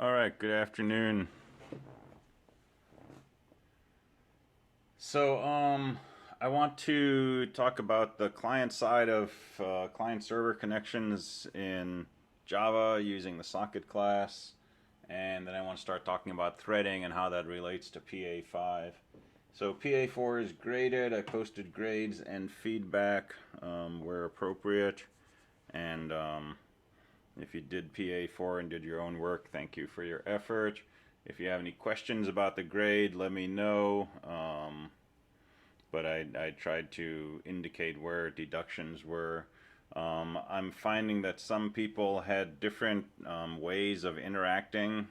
All right, good afternoon. So, I want to talk about the client side of client-server connections in Java using the socket class, and then I want to start talking about threading and how that relates to PA5. So PA4 is graded. I posted grades and feedback where appropriate, and if you did PA4 and did your own work, thank you for your effort. If you have any questions about the grade, let me know. But I tried to indicate where deductions were. I'm finding that some people had different ways of interacting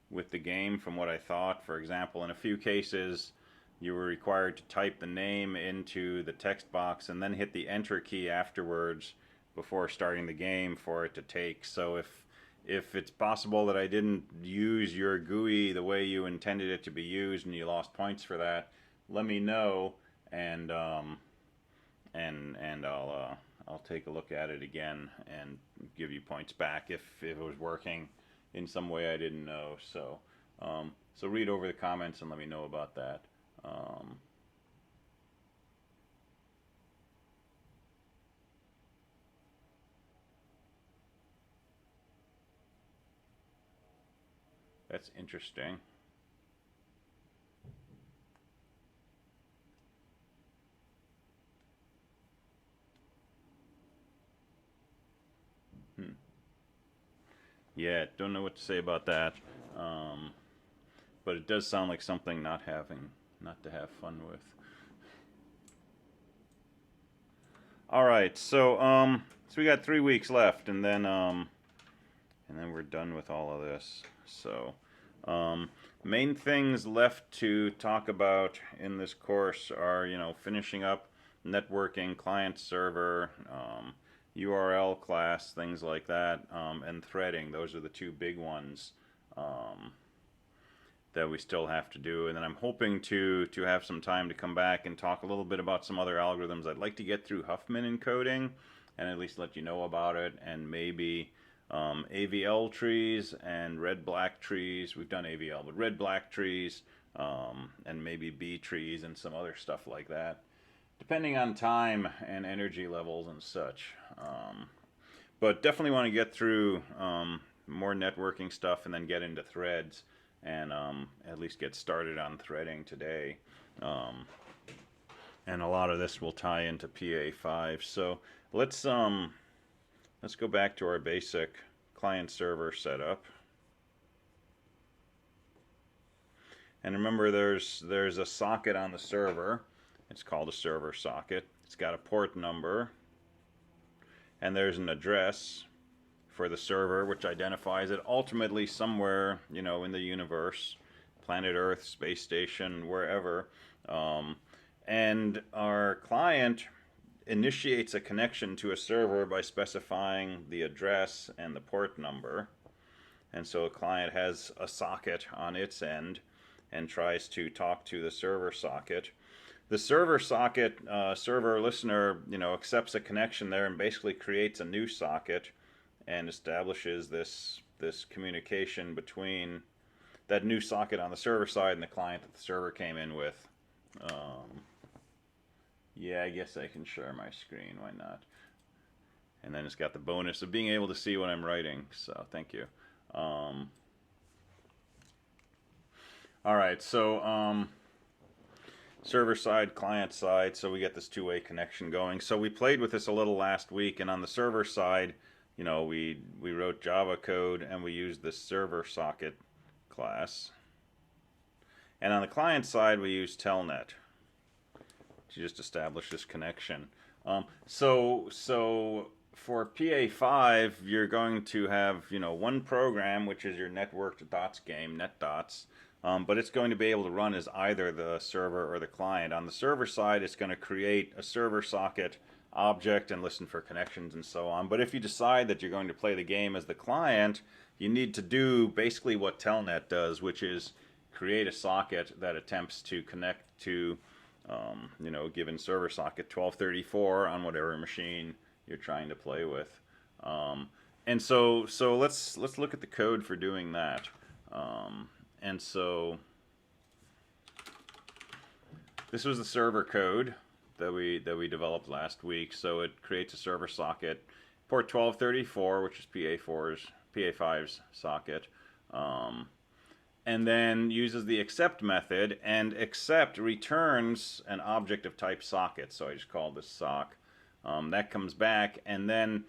with the game from what I thought. For example, in a few cases, you were required to type the name into the text box and then hit the enter key afterwards before starting the game for it to take. So if it's possible that I didn't use your GUI the way you intended it to be used and you lost points for that, let me know, and I'll take a look at it again and give you points back if it was working in some way I didn't know. So so read over the comments and let me know about that. That's interesting. Yeah, don't know what to say about that. But it does sound like something not to have fun with. All right, so we got 3 weeks left, and then we're done with all of this. So main things left to talk about in this course are, finishing up networking, client server, URL class, things like that, and threading. Those are the two big ones that we still have to do. And then I'm hoping to have some time to come back and talk a little bit about some other algorithms. I'd like to get through Huffman encoding and at least let you know about it, and maybe AVL trees and red-black trees. We've done AVL, but red-black trees, and maybe B trees and some other stuff like that, depending on time and energy levels and such. But definitely want to get through more networking stuff and then get into threads and at least get started on threading today. And a lot of this will tie into PA5. So let's go back to our basic client-server setup. And remember, there's a socket on the server. It's called a server socket. It's got a port number, and there's an address for the server, which identifies it ultimately somewhere, in the universe, planet Earth, space station, wherever. And our client initiates a connection to a server by specifying the address and the port number. And so a client has a socket on its end and tries to talk to the server socket. The server socket, server listener, accepts a connection there and basically creates a new socket and establishes this communication between that new socket on the server side and the client that the server came in with. Yeah, I guess I can share my screen. Why not? And then it's got the bonus of being able to see what I'm writing. So thank you. All right, so server side, client side, so we get this two-way connection going. So we played with this a little last week, and on the server side, we wrote Java code and we used the server socket class. And on the client side, we used telnet to just establish this connection. So for PA5, you're going to have one program, which is your networked dots game, netdots. But it's going to be able to run as either the server or the client. On the server side, it's going to create a server socket object and listen for connections and so on. But if you decide that you're going to play the game as the client, you need to do basically what telnet does, which is create a socket that attempts to connect to a given server socket 1234 on whatever machine you're trying to play with. And so let's look at the code for doing that. And so this was the server code that we developed last week. So it creates a server socket, port 1234, which is PA5's socket, and then uses the accept method, and accept returns an object of type socket. So I just called this sock. That comes back, and then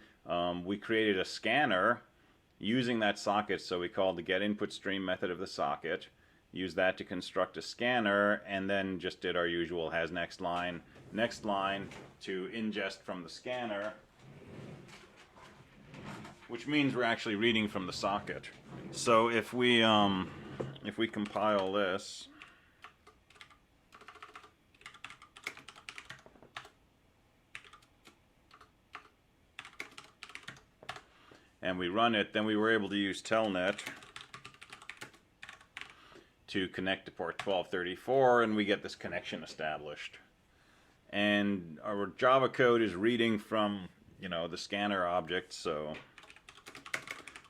we created a scanner using that socket. So we called the get input stream method of the socket, use that to construct a scanner, and then just did our usual has next line to ingest from the scanner, which means we're actually reading from the socket. So if we compile this, and we run it, then we were able to use telnet to connect to port 1234, and we get this connection established. And our Java code is reading from, the scanner object, so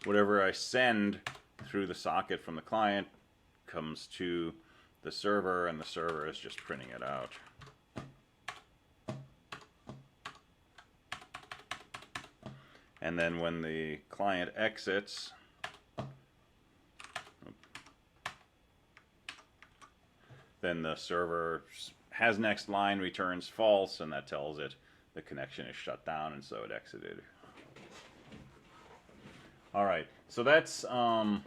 whatever I send through the socket from the client comes to the server, and the server is just printing it out. And then when the client exits, then the server has next line returns false, and that tells it the connection is shut down, and so it exited. All right, so that's our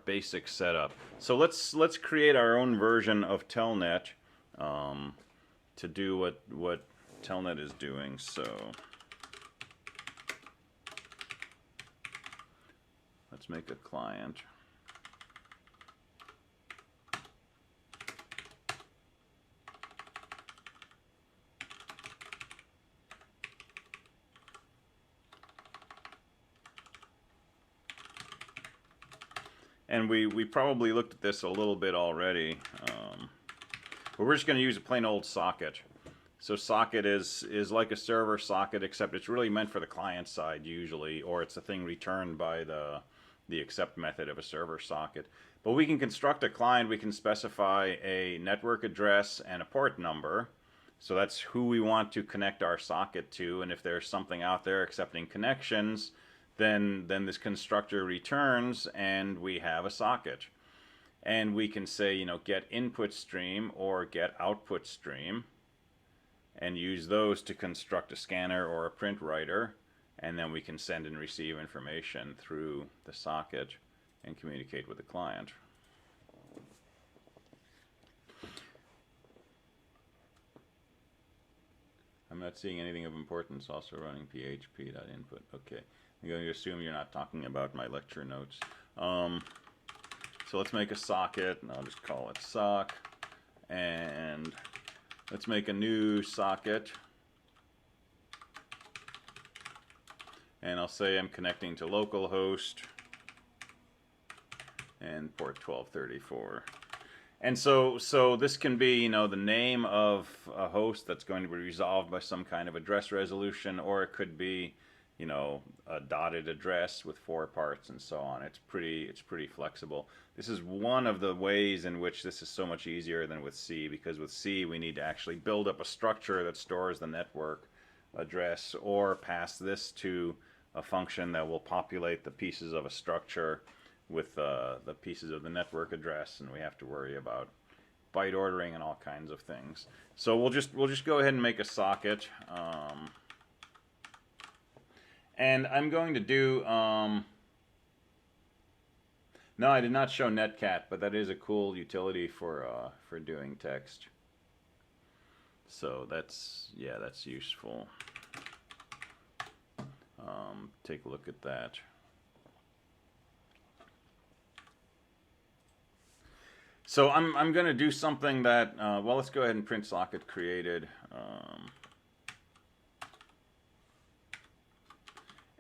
basic setup. So let's create our own version of telnet to do what telnet is doing. So let's make a client. And we probably looked at this a little bit already, but we're just going to use a plain old socket. So socket is like a server socket, except it's really meant for the client side usually, or it's a thing returned by the accept method of a server socket. But we can construct a client. We can specify a network address and a port number. So that's who we want to connect our socket to, and if there's something out there accepting connections, then this constructor returns, and we have a socket. And we can say, get input stream or get output stream, and use those to construct a scanner or a print writer, and then we can send and receive information through the socket and communicate with the client. I'm not seeing anything of importance. Also running php.input. Okay. I'm going to assume you're not talking about my lecture notes. So let's make a socket, and I'll just call it sock. And let's make a new socket. And I'll say I'm connecting to localhost and port 1234. And so this can be, the name of a host that's going to be resolved by some kind of address resolution, or it could be, a dotted address with 4 parts and so on. It's pretty flexible. This is one of the ways in which this is so much easier than with C, because with C we need to actually build up a structure that stores the network address, or pass this to a function that will populate the pieces of a structure with the pieces of the network address, and we have to worry about byte ordering and all kinds of things. So we'll just go ahead and make a socket. And I'm going to do, no, I did not show netcat, but that is a cool utility for doing text. So that's useful. Take a look at that. So I'm going to do something that, well, let's go ahead and print socket created.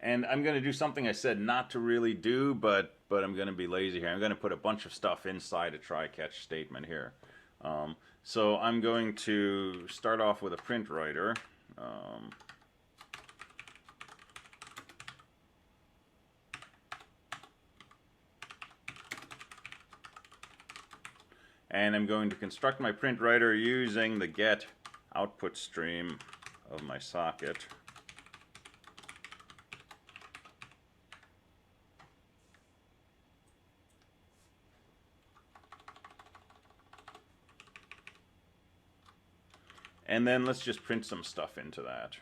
And I'm going to do something I said not to really do, but I'm going to be lazy here. I'm going to put a bunch of stuff inside a try-catch statement here. So I'm going to start off with a print writer. And I'm going to construct my print writer using the get output stream of my socket. And then let's just print some stuff into that.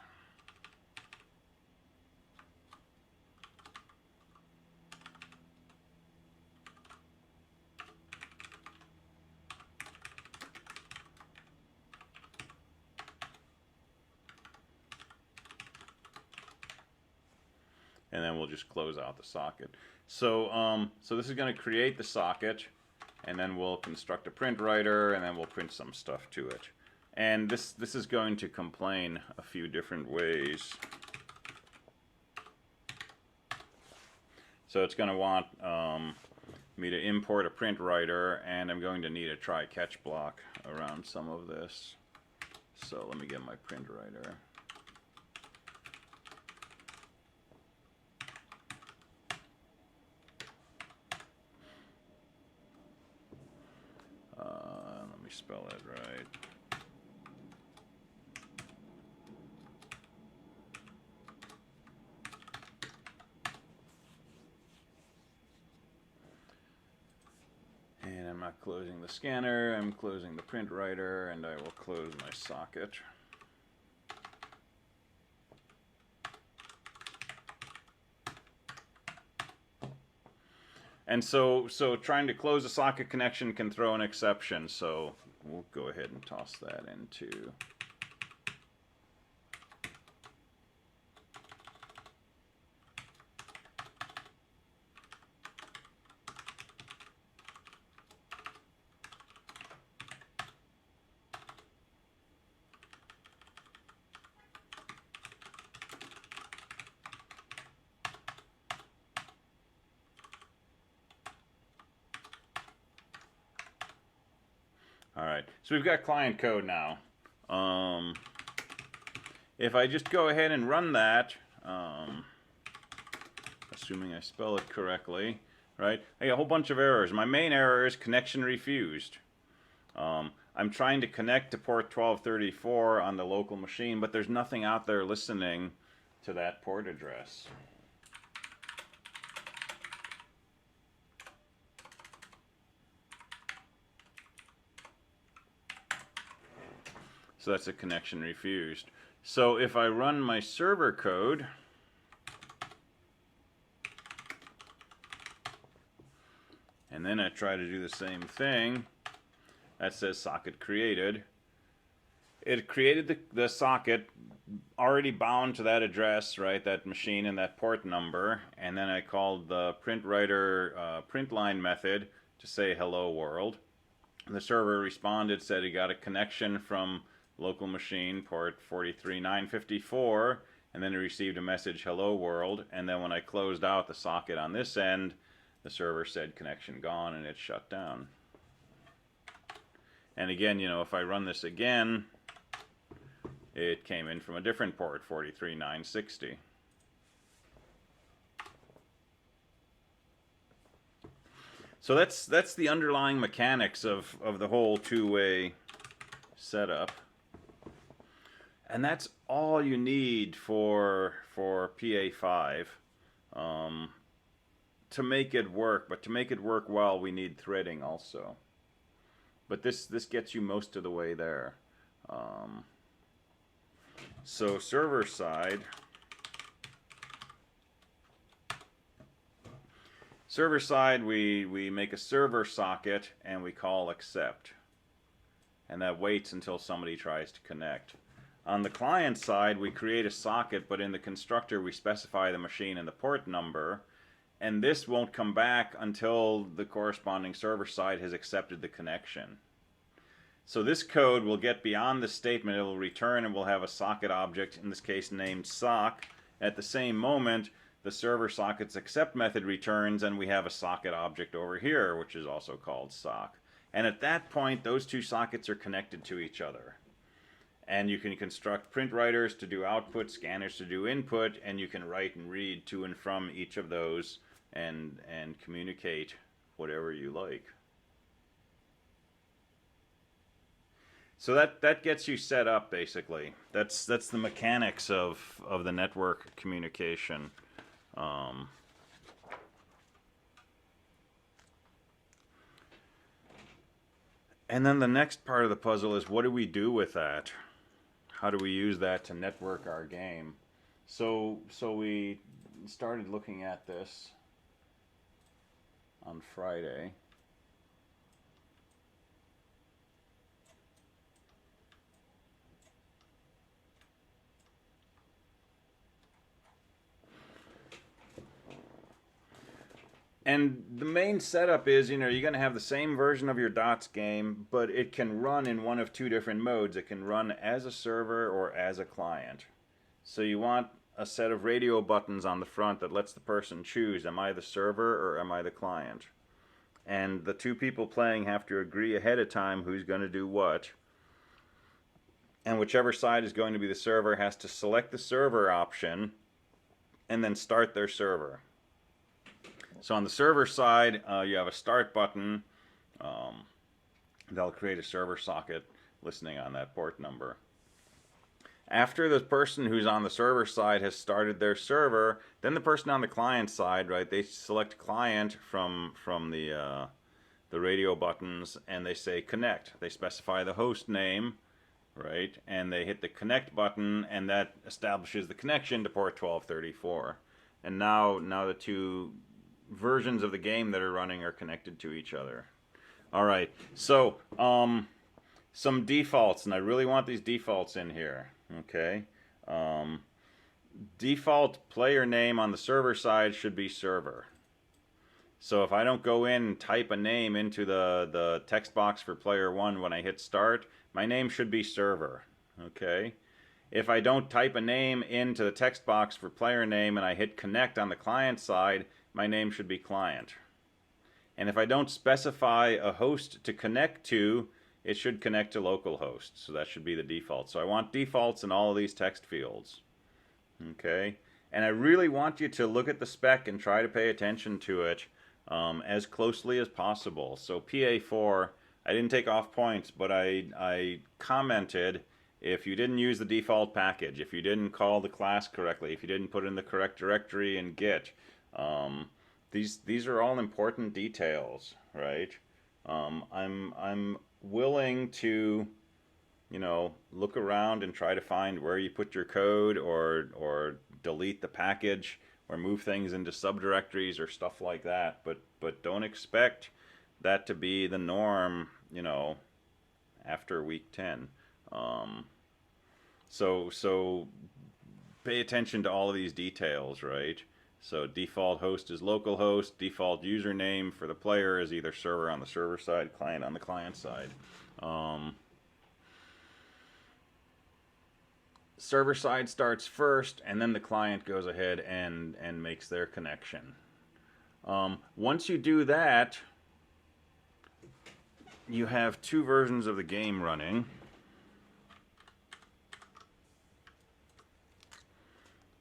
And then we'll just close out the socket. So, so this is going to create the socket, and then we'll construct a print writer, and then we'll print some stuff to it. And this is going to complain a few different ways. So it's going to want me to import a print writer, and I'm going to need a try-catch block around some of this. So let me get my print writer. Let me spell it right. And I'm not closing the scanner, I'm closing the print writer, and I will close my socket. And so trying to close a socket connection can throw an exception, so we'll go ahead and toss that into. Alright, so we've got client code now. If I just go ahead and run that, assuming I spell it correctly, right, I get a whole bunch of errors. My main error is connection refused. I'm trying to connect to port 1234 on the local machine, but there's nothing out there listening to that port address. So that's a connection refused. So if I run my server code, and then I try to do the same thing, that says socket created. It created the socket already bound to that address, right, that machine and that port number, and then I called the print writer print line method to say hello world. And the server responded, said he got a connection from local machine port 43954, and then it received a message hello world, and then when I closed out the socket on this end, the server said connection gone, and it shut down. And again, you know, if I run this again, it came in from a different port, 43960. So that's the underlying mechanics of the whole two-way setup. And that's all you need for PA5 to make it work. But to make it work well, we need threading also. But this gets you most of the way there. So server side, we make a server socket and we call accept. And that waits until somebody tries to connect. On the client side, we create a socket, but in the constructor we specify the machine and the port number, and this won't come back until the corresponding server side has accepted the connection. So this code will get beyond the statement, it will return and we'll have a socket object, in this case named sock. At the same moment, the server socket's accept method returns and we have a socket object over here, which is also called sock. And at that point, those two sockets are connected to each other. And you can construct print writers to do output, scanners to do input, and you can write and read to and from each of those and communicate whatever you like. So that gets you set up basically. That's the mechanics of the network communication. Um, and then the next part of the puzzle is, what do we do with that? How do we use that to network our game? So we started looking at this on Friday. And the main setup is, you're going to have the same version of your dots game, but it can run in one of two different modes. It can run as a server or as a client. So you want a set of radio buttons on the front that lets the person choose, am I the server or am I the client? And the two people playing have to agree ahead of time who's going to do what. And whichever side is going to be the server has to select the server option and then start their server. So on the server side, you have a start button. They'll create a server socket listening on that port number. After the person who's on the server side has started their server, then the person on the client side, right, they select client from the radio buttons, and they say connect. They specify the host name, right, and they hit the connect button, and that establishes the connection to port 1234. And now the two versions of the game that are running are connected to each other. All right, so some defaults, and I really want these defaults in here. Okay, default player name on the server side should be server. So if I don't go in and type a name into the text box for player 1 when I hit start, my name should be server. Okay. If I don't type a name into the text box for player name and I hit connect on the client side, my name should be client. And if I don't specify a host to connect to, it should connect to localhost. So that should be the default. So I want defaults in all of these text fields. Okay? And I really want you to look at the spec and try to pay attention to it as closely as possible. So PA4, I didn't take off points, but I commented if you didn't use the default package, if you didn't call the class correctly, if you didn't put in the correct directory in Git, these are all important details, right? I'm willing to, look around and try to find where you put your code, or delete the package, or move things into subdirectories or stuff like that. But don't expect that to be the norm, after week 10. So pay attention to all of these details, right? So default host is localhost. Default username for the player is either server on the server side, client on the client side. Server side starts first, and then the client goes ahead and makes their connection. Once you do that, you have two versions of the game running.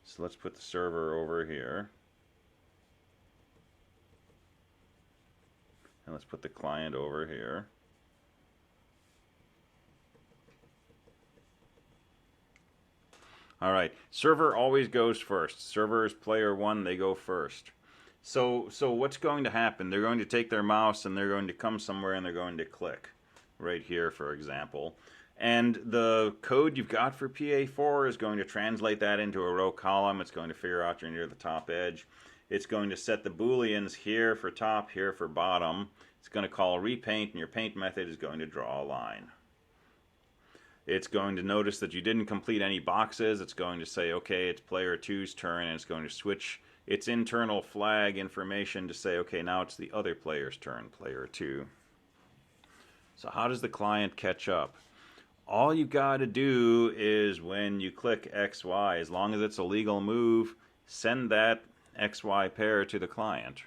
So let's put the server over here. And let's put the client over here. All right, server always goes first. Server is player 1, they go first. So what's going to happen? They're going to take their mouse and they're going to come somewhere and they're going to click. Right here, for example. And the code you've got for PA4 is going to translate that into a row column. It's going to figure out you're near the top edge. It's going to set the booleans here for top, here for bottom. It's going to call repaint, and your paint method is going to draw a line. It's going to notice that you didn't complete any boxes. It's going to say, okay, it's player 2's turn, and it's going to switch its internal flag information to say, okay, now it's the other player's turn, player 2. So how does the client catch up? All you got to do is, when you click XY, as long as it's a legal move, send that XY pair to the client.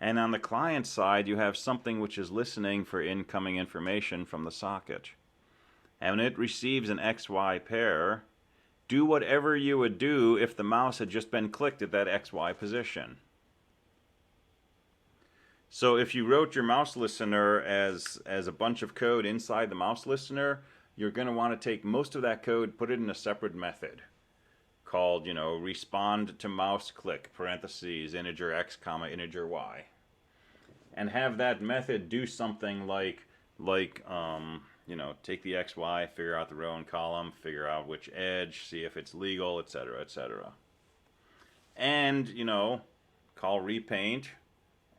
And on the client side, you have something which is listening for incoming information from the socket. And when it receives an XY pair, do whatever you would do if the mouse had just been clicked at that XY position. So if you wrote your mouse listener as a bunch of code inside the mouse listener, you're going to want to take most of that code, put it in a separate method called, respond to mouse click, parentheses, integer x, comma, integer y. And have that method do something like take the XY, figure out the row and column, figure out which edge, see if it's legal, etc., etc. And, call repaint.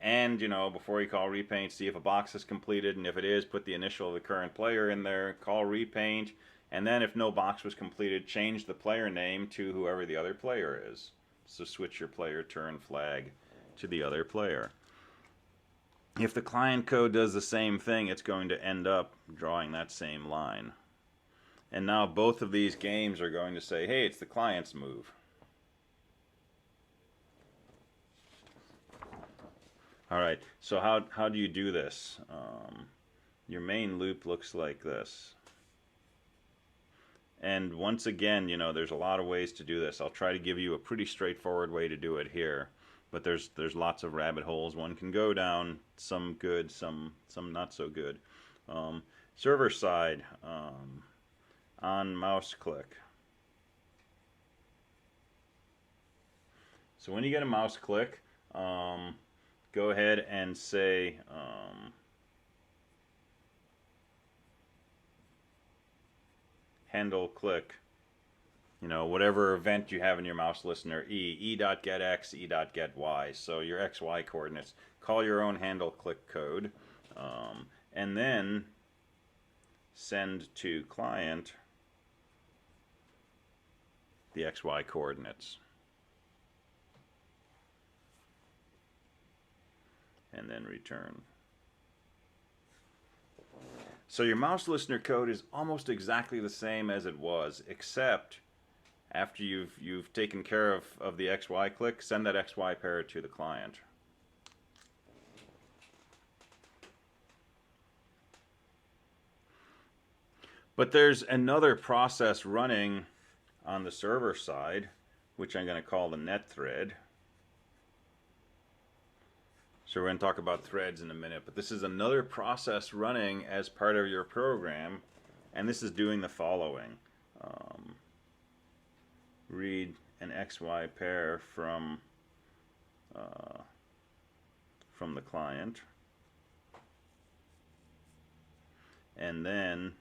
And, before you call repaint, see if a box is completed. And if it is, put the initial of the current player in there, call repaint. And then if no box was completed, change the player name to whoever the other player is. So switch your player turn flag to the other player. If the client code does the same thing, it's going to end up drawing that same line. And now both of these games are going to say, hey, it's the client's move. All right, so how do you do this? Your main loop looks like this. And once again, there's a lot of ways to do this. I'll try to give you a pretty straightforward way to do it here. But there's lots of rabbit holes one can go down, some good, some not so good. Server side, on mouse click. So when you get a mouse click, go ahead and say handle click. Whatever event you have in your mouse listener, e.getx, e.getY. So your XY coordinates. Call your own handle click code. And then send to client the XY coordinates. And then return. So your mouse listener code is almost exactly the same as it was, except after you've taken care of the XY click, send that XY pair to the client. But there's another process running on the server side, which I'm going to call the net thread. So we're going to talk about threads in a minute, but this is another process running as part of your program, and this is doing the following. Read an XY pair from the client, and then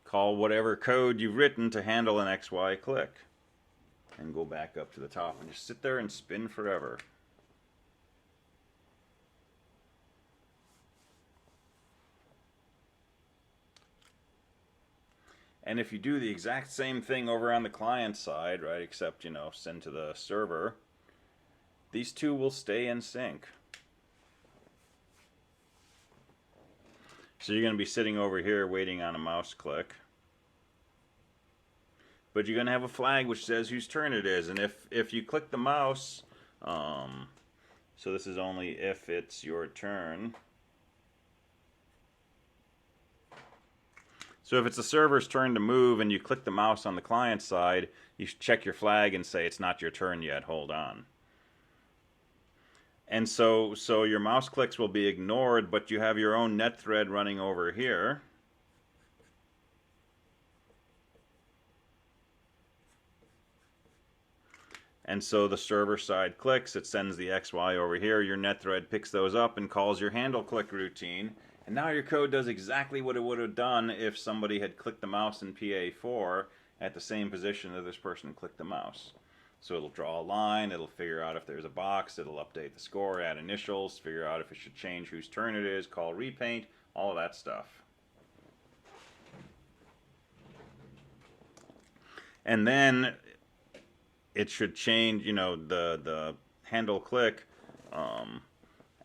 call whatever code you've written to handle an XY click, and go back up to the top and just sit there and spin forever. And if you do the exact same thing over on the client side, right, except, send to the server, these two will stay in sync. So you're going to be sitting over here waiting on a mouse click. But you're going to have a flag which says whose turn it is. And if you click the mouse, so this is only if it's your turn. So if it's the server's turn to move and you click the mouse on the client side, you check your flag and say it's not your turn yet, hold on. And so your mouse clicks will be ignored, but you have your own net thread running over here. And so the server side clicks, it sends the XY over here, your net thread picks those up and calls your handle click routine. And now your code does exactly what it would have done if somebody had clicked the mouse in PA4 at the same position that this person clicked the mouse. So it'll draw a line, it'll figure out if there's a box, it'll update the score, add initials, figure out if it should change whose turn it is, call repaint, all of that stuff. And then it should change, the handle click.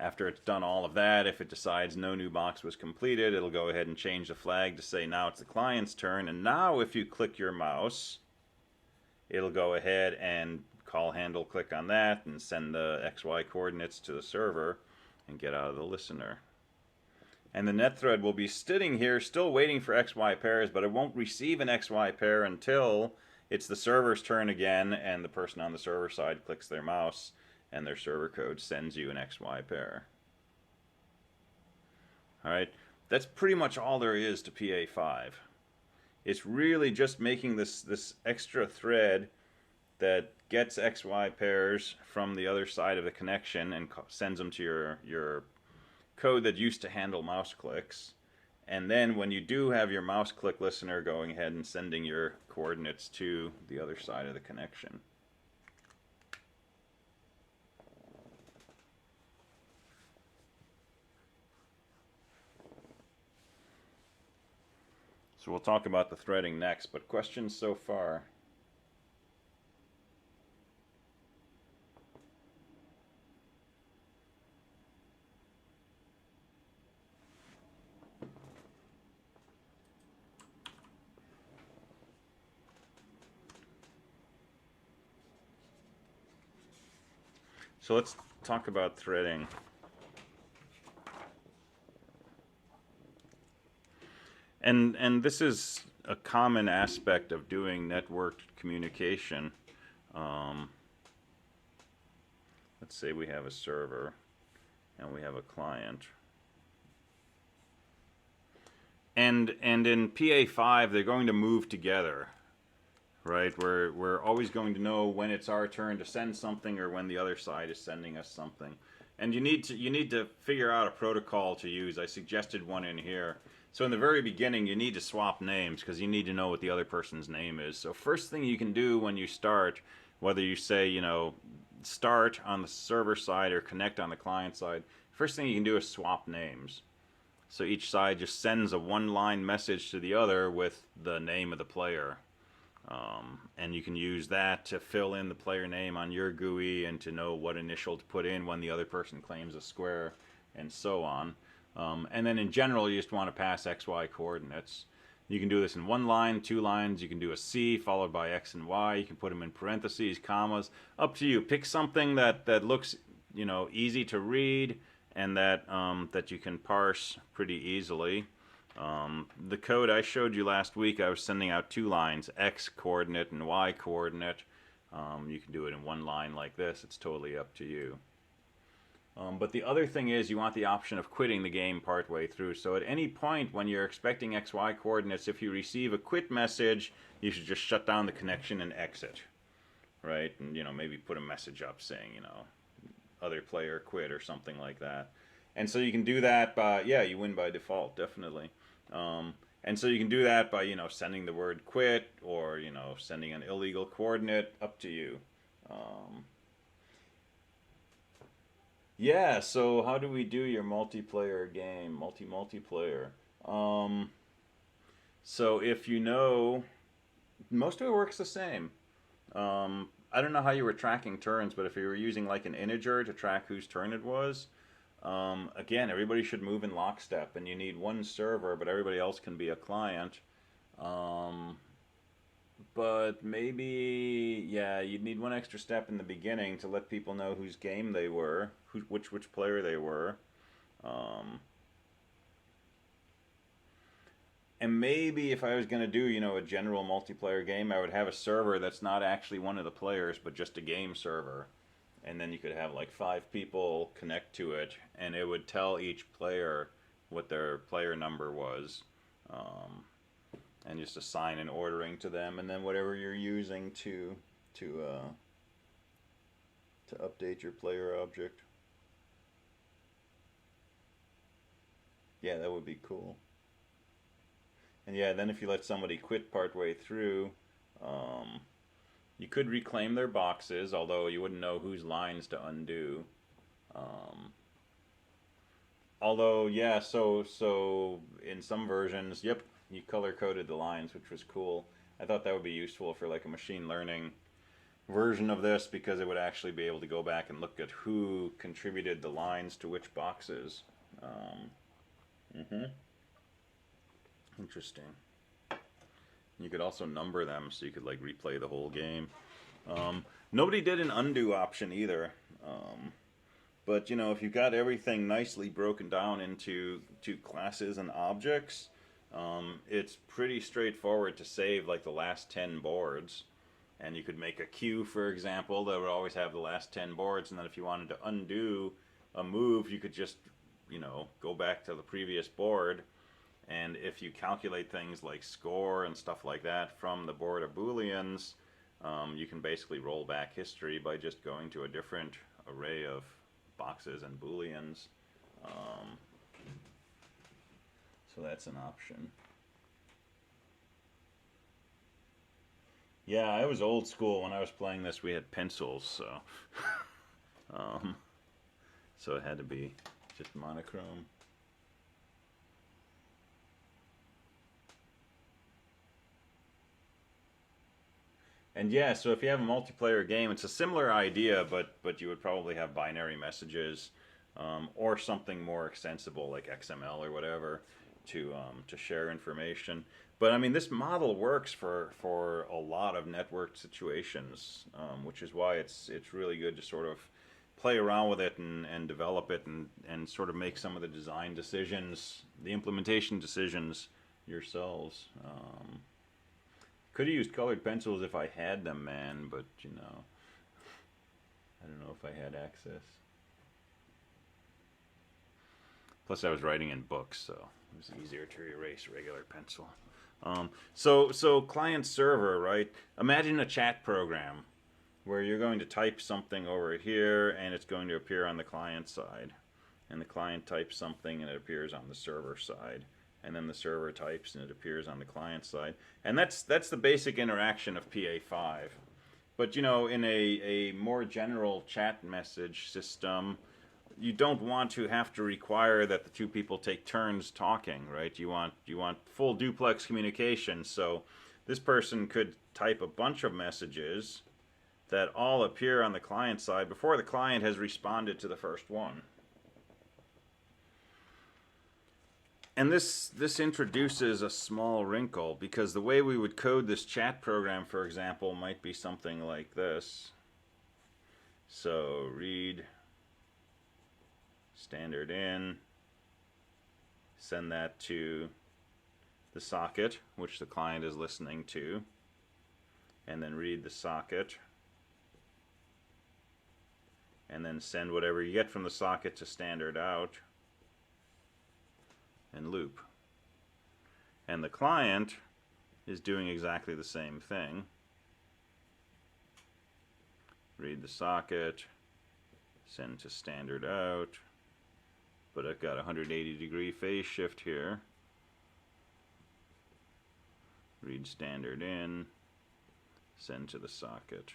After it's done all of that, if it decides no new box was completed, it'll go ahead and change the flag to say now it's the client's turn. And now if you click your mouse, it'll go ahead and call handle click on that and send the XY coordinates to the server and get out of the listener. And the net thread will be sitting here still waiting for XY pairs, but it won't receive an XY pair until it's the server's turn again, and the person on the server side clicks their mouse, and their server code sends you an XY pair. All right, that's pretty much all there is to PA5. It's really just making this extra thread that gets XY pairs from the other side of the connection and sends them to your code that used to handle mouse clicks. And then when you do have your mouse click listener, going ahead and sending your coordinates to the other side of the connection. So we'll talk about the threading next, but questions so far? So let's talk about threading. And this is a common aspect of doing networked communication. Let's say we have a server and we have a client. And in PA5, they're going to move together, right? We're always going to know when it's our turn to send something or when the other side is sending us something. And you need to figure out a protocol to use. I suggested one in here. So in the very beginning, you need to swap names because you need to know what the other person's name is. So first thing you can do when you start, whether you say, you know, start on the server side or connect on the client side, first thing you can do is swap names. So each side just sends a one-line message to the other with the name of the player. And you can use that to fill in the player name on your GUI and to know what initial to put in when the other person claims a square and so on. And then in general, you just want to pass XY coordinates. You can do this in one line, 2 lines. You can do a C followed by X and Y. You can put them in parentheses, commas. Up to you. Pick something that looks, you know, easy to read and that that you can parse pretty easily. The code I showed you last week, I was sending out 2 lines, X coordinate and Y coordinate. You can do it in one line like this. It's totally up to you. But the other thing is you want the option of quitting the game partway through. So at any point when you're expecting XY coordinates, if you receive a quit message, you should just shut down the connection and exit, right? And, you know, maybe put a message up saying, you know, other player quit or something like that. And so you can do that by, yeah, you win by default, definitely. And so you can do that by, you know, sending the word quit or, you know, sending an illegal coordinate, up to you. Yeah, so how do we do your multiplayer game, multiplayer? So if you know, most of it works the same. I don't know how you were tracking turns, but if you were using like an integer to track whose turn it was, again, everybody should move in lockstep, and you need one server, but everybody else can be a client. But maybe, yeah, you'd need one extra step in the beginning to let people know whose game they were, which player they were. And maybe if I was going to do, you know, a general multiplayer game, I would have a server that's not actually one of the players, but just a game server. And then you could have like 5 people connect to it, and it would tell each player what their player number was. And just assign an ordering to them, and then whatever you're using to update your player object. Yeah, that would be cool. And yeah, then if you let somebody quit partway through, you could reclaim their boxes, although you wouldn't know whose lines to undo. Although, yeah, so in some versions, yep, you color-coded the lines, which was cool. I thought that would be useful for like a machine learning version of this, because it would actually be able to go back and look at who contributed the lines to which boxes. Interesting. You could also number them, so you could like replay the whole game. Nobody did an undo option either. But you know, if you've got everything nicely broken down into classes and objects, it's pretty straightforward to save like the last 10 boards. And you could make a queue, for example, that would always have the last 10 boards, and then if you wanted to undo a move, you could just, go back to the previous board. And if you calculate things like score and stuff like that from the board of Booleans, you can basically roll back history by just going to a different array of boxes and Booleans. So that's an option. Yeah, I was old school. When I was playing this, we had pencils, so so it had to be just monochrome. And yeah, so if you have a multiplayer game, it's a similar idea, but you would probably have binary messages, or something more extensible like XML or whatever to share information. But I mean, this model works for a lot of networked situations, which is why it's really good to sort of play around with it and develop it and sort of make some of the design decisions, the implementation decisions yourselves. Could have used colored pencils if I had them, man, but I don't know if I had access. Plus, I was writing in books, so it was easier to erase regular pencil. So client server, right? Imagine a chat program where you're going to type something over here and it's going to appear on the client side. And the client types something and it appears on the server side. And then the server types and it appears on the client side. And that's the basic interaction of PA5. But in a more general chat message system, you don't want to have to require that the two people take turns talking, right? You want full duplex communication. So this person could type a bunch of messages that all appear on the client side before the client has responded to the first one. And this introduces a small wrinkle, because the way we would code this chat program, for example, might be something like this. So read standard in, send that to the socket, which the client is listening to, and then read the socket, and then send whatever you get from the socket to standard out, and loop. And the client is doing exactly the same thing. Read the socket, send to standard out, but I've got a 180-degree phase shift here. Read standard in, send to the socket,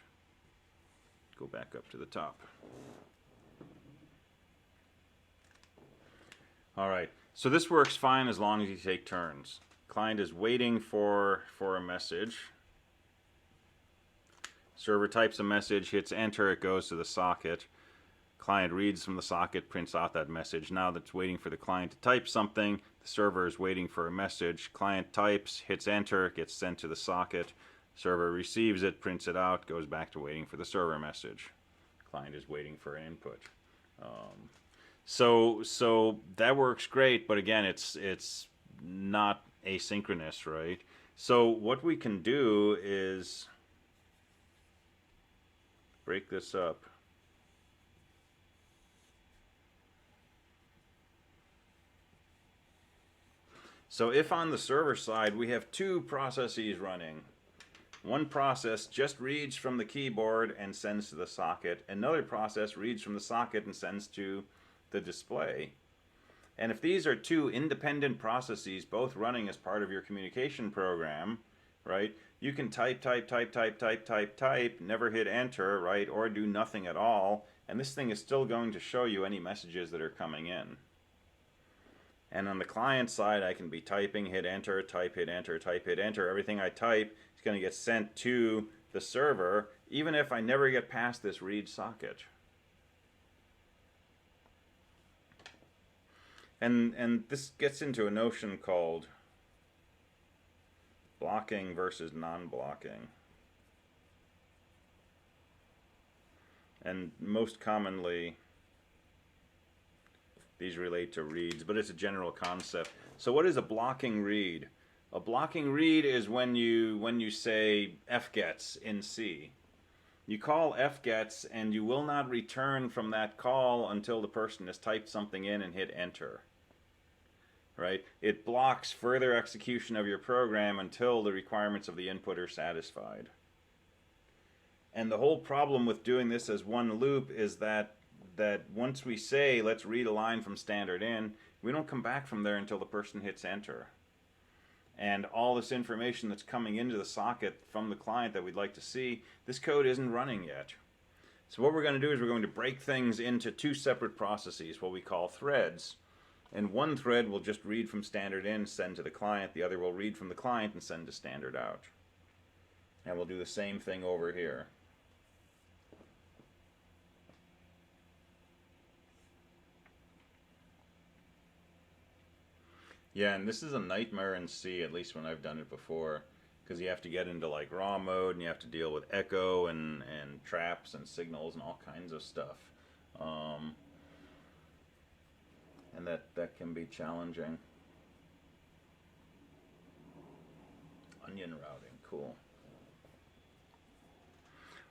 go back up to the top. All right, so this works fine as long as you take turns. Client is waiting for a message. Server types a message, hits enter, it goes to the socket. Client reads from the socket, prints out that message. Now that's waiting for the client to type something. The server is waiting for a message. Client types, hits enter, it gets sent to the socket. Server receives it, prints it out, goes back to waiting for the server message. Client is waiting for an input. So that works great, but again, it's not asynchronous, right? So what we can do is break this up. So if on the server side we have two processes running, one process just reads from the keyboard and sends to the socket, another process reads from the socket and sends to the display. And if these are two independent processes both running as part of your communication program, right, you can type, never hit enter, right, or do nothing at all, and this thing is still going to show you any messages that are coming in. And on the client side, I can be typing, hit enter, type, hit enter, type, hit enter. Everything I type is going to get sent to the server, even if I never get past this read socket. And this gets into a notion called blocking versus non-blocking. And most commonly, these relate to reads, but it's a general concept. So what is a blocking read? A blocking read is when you say fgets in C. You call fgets and you will not return from that call until the person has typed something in and hit enter. Right? It blocks further execution of your program until the requirements of the input are satisfied. And the whole problem with doing this as one loop is that once we say let's read a line from standard in, we don't come back from there until the person hits enter. And all this information that's coming into the socket from the client that we'd like to see, this code isn't running yet. So what we're going to do is we're going to break things into two separate processes, what we call threads. And one thread will just read from standard in, send to the client. The other will read from the client and send to standard out. And we'll do the same thing over here. Yeah, and this is a nightmare in C, at least when I've done it before, because you have to get into like raw mode and you have to deal with echo and traps and signals and all kinds of stuff. And that can be challenging. Onion routing, cool.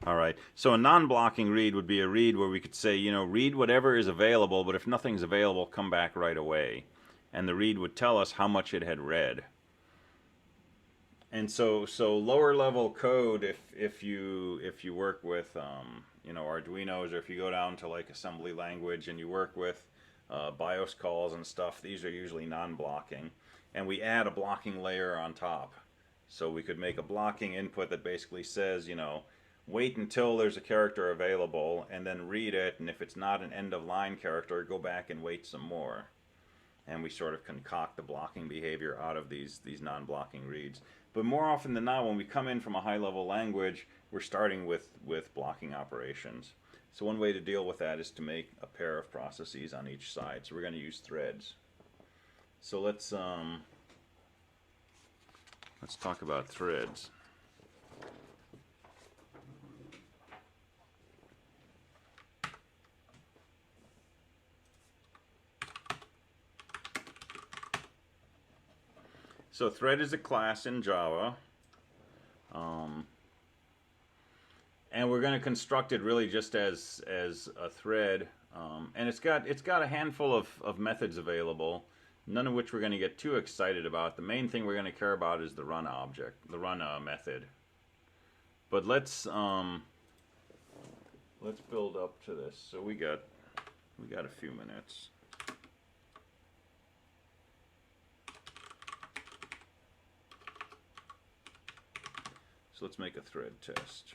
All right, so a non-blocking read would be a read where we could say, you know, read whatever is available, but if nothing's available, come back right away. And the read would tell us how much it had read. And so lower level code, if you work with you know, Arduinos, or if you go down to like assembly language and you work with BIOS calls and stuff, these are usually non-blocking, and we add a blocking layer on top. So we could make a blocking input that basically says, you know, wait until there's a character available and then read it, and if it's not an end of line character, go back and wait some more. And we sort of concoct the blocking behavior out of these non-blocking reads. But more often than not, when we come in from a high-level language, we're starting with blocking operations. So one way to deal with that is to make a pair of processes on each side. So we're going to use threads. So let's talk about threads. So thread is a class in Java, and we're going to construct it really just as a thread, and it's got a handful of methods available, none of which we're going to get too excited about. The main thing we're going to care about is the run object, the run method. But let's build up to this. So we got a few minutes. So let's make a thread test.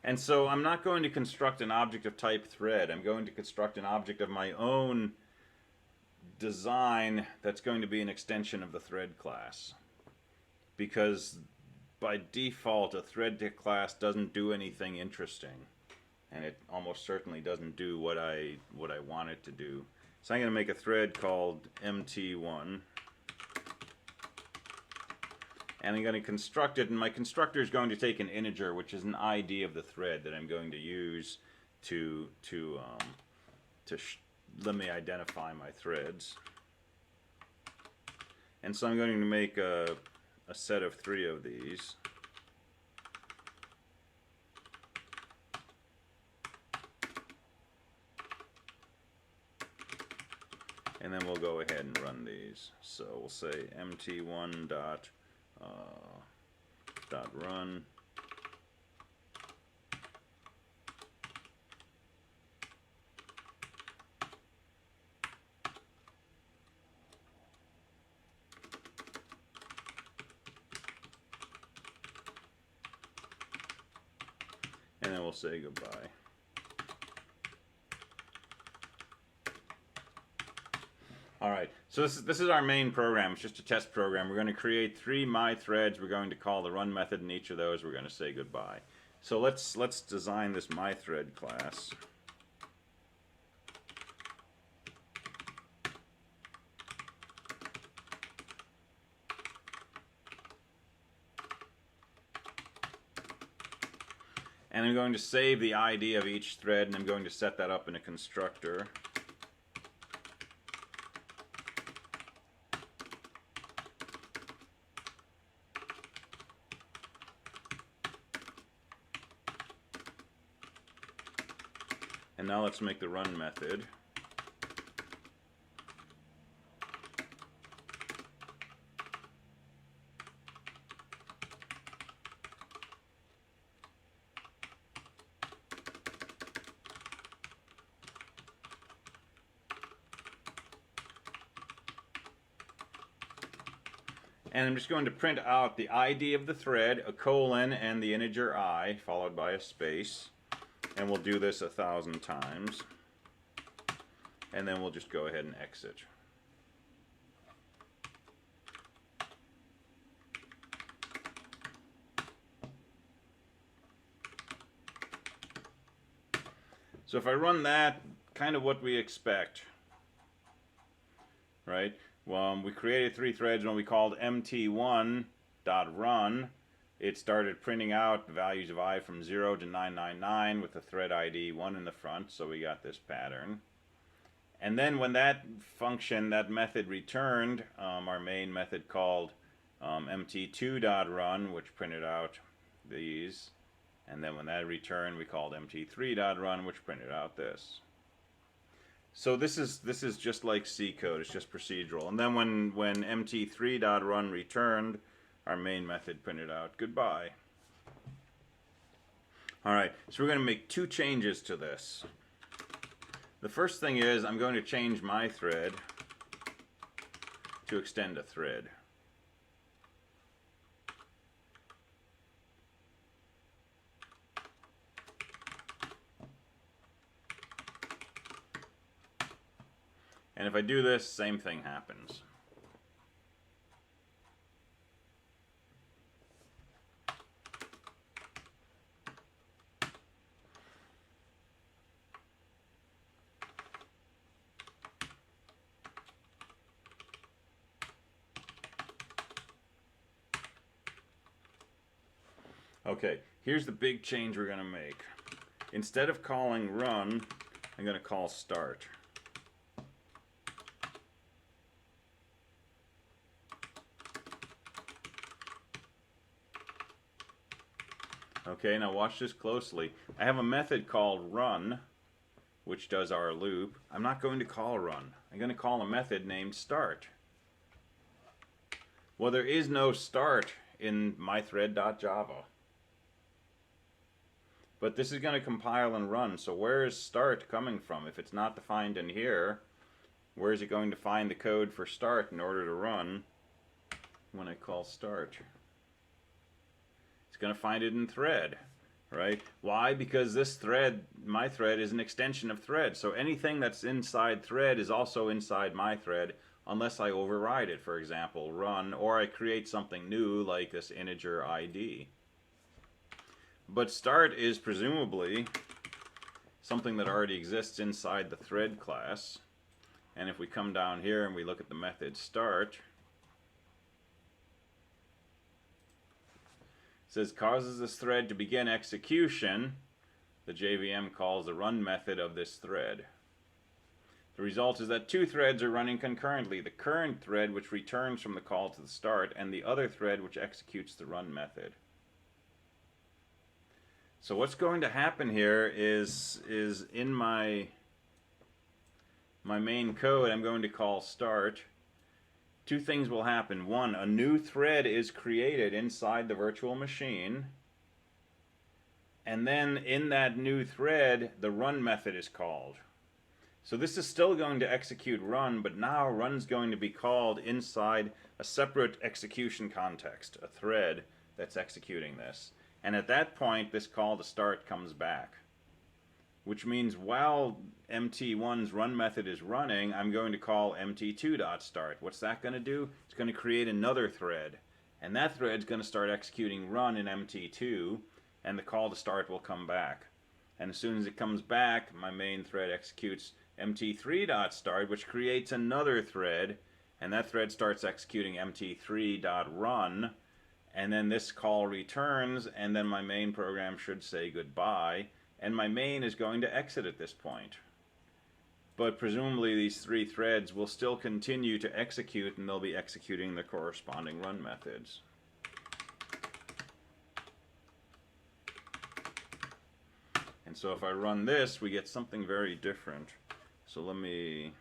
And so I'm not going to construct an object of type thread. I'm going to construct an object of my own design that's going to be an extension of the thread class. Because by default, a thread class doesn't do anything interesting, and it almost certainly doesn't do what I want it to do. So I'm going to make a thread called MT1, and I'm going to construct it, and my constructor is going to take an integer, which is an ID of the thread that I'm going to use to let me identify my threads. And so I'm going to make a set of 3 of these. And then we'll go ahead and run these. So we'll say mt1 dot run. And then we'll say goodbye. All right, so this is our main program. It's just a test program. We're going to create 3 my threads. We're going to call the run method in each of those. We're going to say goodbye. So let's design this my thread class. And I'm going to save the ID of each thread, and I'm going to set that up in a constructor. And now let's make the run method. And I'm just going to print out the ID of the thread, a colon, and the integer I, followed by a space. And we'll do this 1,000 times. And then we'll just go ahead and exit. So if I run that, kind of what we expect, right? Well, we created 3 threads when we called mt1.run. It started printing out the values of I from 0 to 999 with the thread ID 1 in the front, so we got this pattern. And then when that function, that method returned, our main method called mt2.run, which printed out these. And then when that returned, we called mt3.run, which printed out this. So this is just like C code, it's just procedural. And then when mt3.run returned, our main method printed out goodbye. Alright, so we're going to make 2 changes to this. The first thing is I'm going to change my thread to extend a thread. And if I do this, same thing happens. Okay, here's the big change we're going to make. Instead of calling run, I'm going to call start. Okay, now watch this closely. I have a method called run, which does our loop. I'm not going to call run. I'm going to call a method named start. Well, there is no start in mythread.java. But this is going to compile and run, so where is start coming from? If it's not defined in here, where is it going to find the code for start in order to run when I call start? It's going to find it in thread, right? Why? Because this thread, my thread, is an extension of thread. So anything that's inside thread is also inside my thread, unless I override it, for example, run, or I create something new like this integer ID. But start is presumably something that already exists inside the thread class. And if we come down here and we look at the method start, it says causes this thread to begin execution. The JVM calls the run method of this thread. The result is that 2 threads are running concurrently. The current thread, which returns from the call to the start, and the other thread, which executes the run method. So what's going to happen here is in my main code, I'm going to call start. 2 things will happen. 1, a new thread is created inside the virtual machine. And then in that new thread, the run method is called. So this is still going to execute run, but now run's going to be called inside a separate execution context, a thread that's executing this. And at that point, this call to start comes back. Which means while mt1's run method is running, I'm going to call mt2.start. What's that going to do? It's going to create another thread. And that thread's going to start executing run in mt2, and the call to start will come back. And as soon as it comes back, my main thread executes mt3.start, which creates another thread, and that thread starts executing mt3.run. and then this call returns, and then my main program should say goodbye, and my main is going to exit at this point. But presumably these three threads will still continue to execute, and they'll be executing the corresponding run methods. And so if I run this, we get something very different. So let me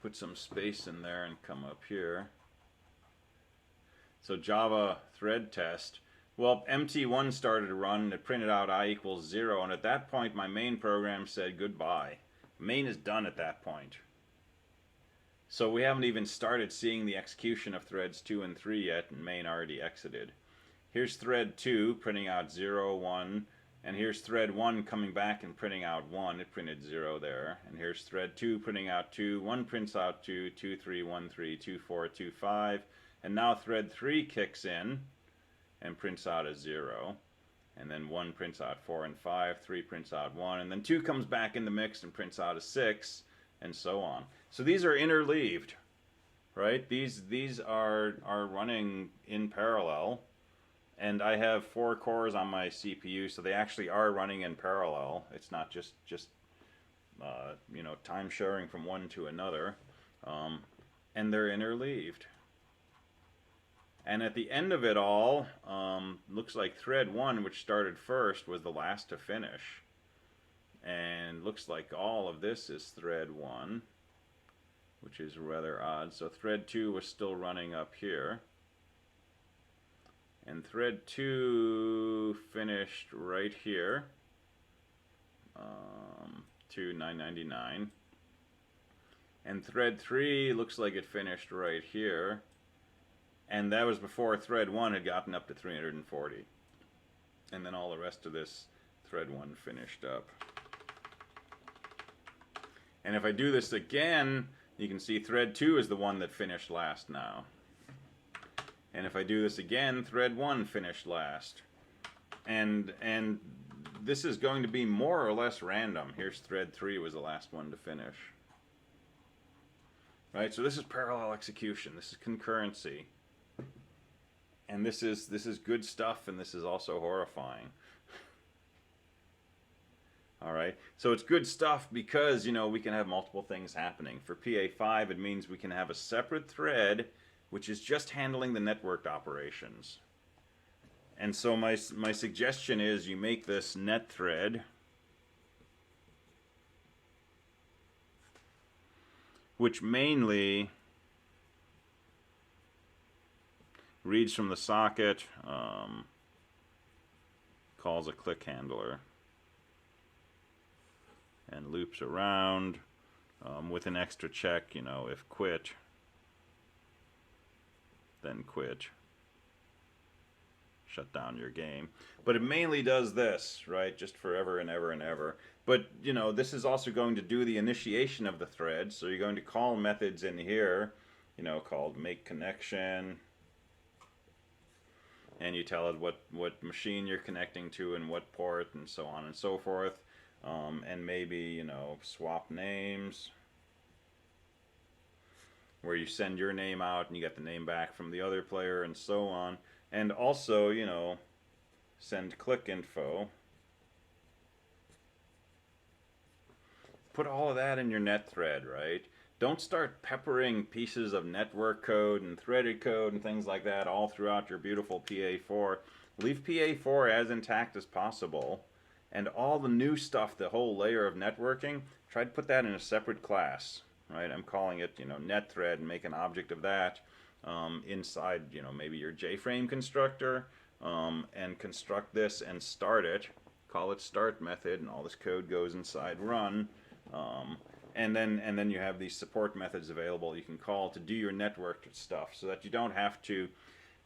put some space in there and come up here. So Java thread test. Well, MT1 started to run, and it printed out I equals 0, and at that point my main program said goodbye. Main is done at that point. So we haven't even started seeing the execution of threads 2 and 3 yet, and main already exited. Here's thread 2 printing out 0, 1, and here's thread 1 coming back and printing out 1. It printed 0 there. And here's thread 2 printing out 2, 1 prints out 2, 2, 3, 1, 3, 2, 4, 2, 5. And now thread 3 kicks in and prints out a 0. And then 1 prints out 4 and 5, 3 prints out 1, and then 2 comes back in the mix and prints out a 6, and so on. So these are interleaved, right? These are running in parallel, and I have 4 cores on my CPU, so they actually are running in parallel. It's not just you know, time sharing from one to another, and they're interleaved. And at the end of it all, looks like thread 1, which started first, was the last to finish. And looks like all of this is thread 1, which is rather odd. So thread 2 was still running up here. And thread 2 finished right here, to 999. And thread 3 looks like it finished right here. And that was before thread 1 had gotten up to 340. And then all the rest of this, thread 1 finished up. And if I do this again, you can see thread 2 is the one that finished last now. And if I do this again, thread 1 finished last. And this is going to be more or less random. Here's thread 3 was the last one to finish. Right, so this is parallel execution. This is concurrency. And this is good stuff, and this is also horrifying. All right, so it's good stuff because, you know, we can have multiple things happening. For PA5, it means we can have a separate thread which is just handling the networked operations. And so my suggestion is you make this net thread, which mainly reads from the socket, calls a click handler, and loops around with an extra check, you know, if quit, then quit. Shut down your game. But it mainly does this, right? Just forever and ever and ever. But, you know, this is also going to do the initiation of the thread. So you're going to call methods in here, you know, called make connection. And you tell it what machine you're connecting to and what port and so on and so forth. And maybe, you know, swap names, where you send your name out and you get the name back from the other player and so on. And also, you know, send click info. Put all of that in your net thread, right? Don't start peppering pieces of network code and threaded code and things like that all throughout your beautiful PA4. Leave PA4 as intact as possible. And all the new stuff, the whole layer of networking, try to put that in a separate class, right? I'm calling it, you know, net thread, and make an object of that inside, you know, maybe your JFrame constructor, and construct this and start it. Call it start method, and all this code goes inside run. And then you have these support methods available you can call to do your networked stuff, so that you don't have to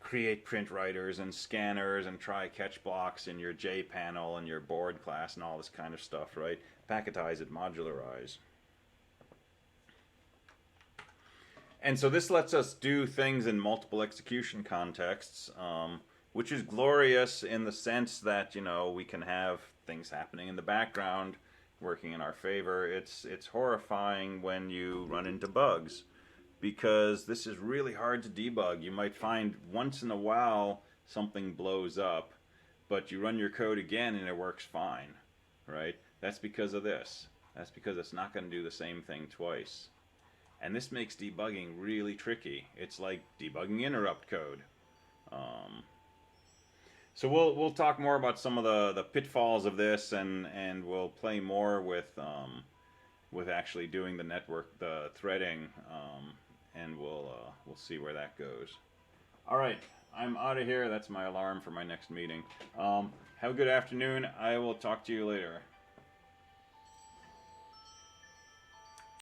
create print writers and scanners and try catch blocks in your JPanel and your board class and all this kind of stuff, right? Packetize it, modularize. And so this lets us do things in multiple execution contexts, which is glorious in the sense that, you know, we can have things happening in the background working in our favor. It's horrifying when you run into bugs, because this is really hard to debug. You might find once in a while something blows up, but you run your code again and it works fine, right? That's because of this. That's because it's not going to do the same thing twice. And this makes debugging really tricky. It's like debugging interrupt code. So we'll talk more about some of the pitfalls of this, and we'll play more with actually doing the threading, and we'll see where that goes. All right, I'm out of here. That's my alarm for my next meeting. Have a good afternoon. I will talk to you later.